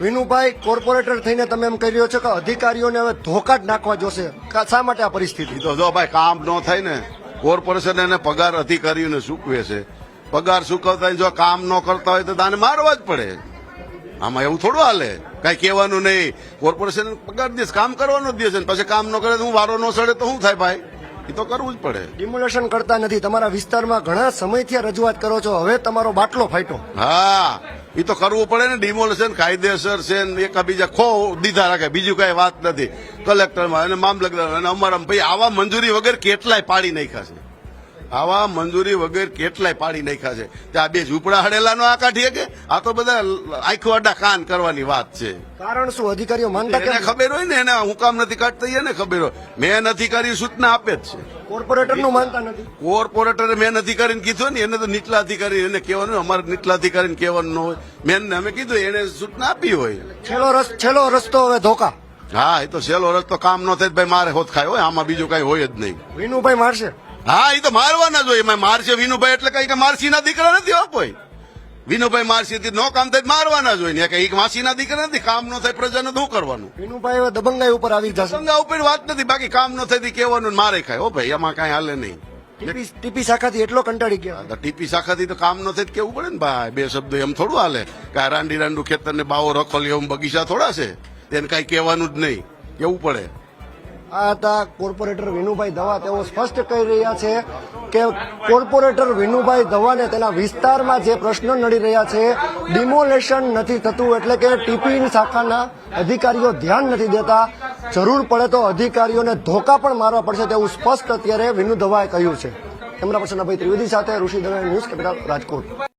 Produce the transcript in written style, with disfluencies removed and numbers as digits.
Vinubhai, corporator થઈને તમે એમ કહી રહ્યો છો કે અધિકારીઓને હવે ધોકા જ નાખવા જોશે. શા માટે આ પરિસ્થિતિ? તો જો ભાઈ કામ ન થાય ને, કોર્પોરેશન એને પગાર અધિકારીઓને ચૂકવે છે. પગાર ચૂકવતા જો કામ ન કરતા હોય તો તાને મારવા જ પડે. આમાં એવું થોડું હાલે, કઈ કહેવાનું નહીં. કોર્પોરેશન પગાર દે, કામ કરવાનો જ દે છે. પછી કામ ન કરે તો હું વારો ન સડે તો શું થાય ભાઈ? એ તો કરવું જ પડે. ડિમોલેશન કરતા નથી. તમારા વિસ્તારમાં ઘણા સમયથી રજૂઆત કરો છો, હવે તમારો બાટલો ફાટ્યો. હા, એ તો કરવું પડે ને. ડિમોલેશન કાયદેસર છે ને, એકબીજા ખો દીધા રાખે, બીજું કઈ વાત નથી. કલેક્ટરમાં અને મામલતદાર અને અમારા ભાઈ આવા મંજૂરી વગર કેટલાય પાડી નાખ્યા છે. આવા મંજૂરી વગર કેટલાય પાડી નાખ્યા છે. ત્યાં બે ઝૂંપડા હડેલાનો આ કાઢીએ કે આ તો બધા આંખો આડા કાન કરવાની વાત છે. કારણ શું? અધિકારીઓ માનતા એને ખબર હોય ને, એને હું કામ નથી કાઢતા એને ખબર હોય. મેં નથી કરી સૂચના આપે જ છે. કોર્પોરેટરનું માનતા નથી. કોર્પોરેટરે મેં નથી કરીને કીધું ને, એને તો નીચલા અધિકારી એને કહેવાનું, અમારે નીચલા અધિકારીને કહેવાનું ન હોય. મેં અમે કીધું, એને સૂચના આપી હોય. છેલ્લો રસ્તો હવે ધોકા. હા, એ તો છેલ્લો રસ્તો કામ ન થાય ભાઈ મારે હોત ખાય હોય. આમાં બીજું કઈ હોય જ નહીં. વિનુભાઈ મારશે. હા, એ તો મારવાના જ હોય. એમાં મારશે વિનુભાઈ એટલે કઈ મારસીના દીકરા નથી હો કોઈ. વિનુભાઈ મારસીથી નો કામ થાય મારવાના જ હોય ને. કઈ માસીના દીકરા નથી. કામ ન થાય પ્રજાને શું કરવાનું? વિનુભાઈ હવે દબંગાઈ ઉપર આવી જશે. દબંગા ઉપર વાત નથી, બાકી કામ ન થાય કહેવાનું મારે ખાય. હો ભાઈ, એમાં કઈ હાલે નહીં. ટીપી શાખાથી એટલો કંટાળી ગયા. ટીપી શાખાથી તો કામ ન થાય કેવું પડે ને ભાઈ. બે શબ્દો એમ થોડું હાલે કે રાંડી રાંડું ખેતર ને બાવો રખોલી એમ બગીચા થોડા છે. તેને કઈ કહેવાનું જ નહીં, કેવું પડે. આ હતા કોર્પોરેટર વિનુભાઈ દવા. તેઓ સ્પષ્ટ કહી રહ્યા છે કે કોર્પોરેટર વિનુભાઈ દવાને તેના વિસ્તારમાં જે પ્રશ્નો નડી રહ્યા છે, ડિમોલેશન નથી થતું એટલે કે ટીપી શાખાના અધિકારીઓ ધ્યાન નથી દેતા, જરૂર પડે તો અધિકારીઓને ધોકા પણ મારવા પડશે તેવું સ્પષ્ટ અત્યારે વિનુ દવાએ કહ્યું છે. કેમેરા પર્સન અભય ત્રિવેદી સાથે ઋષિ દવે, ન્યૂઝ કેપિટલ, રાજકોટ.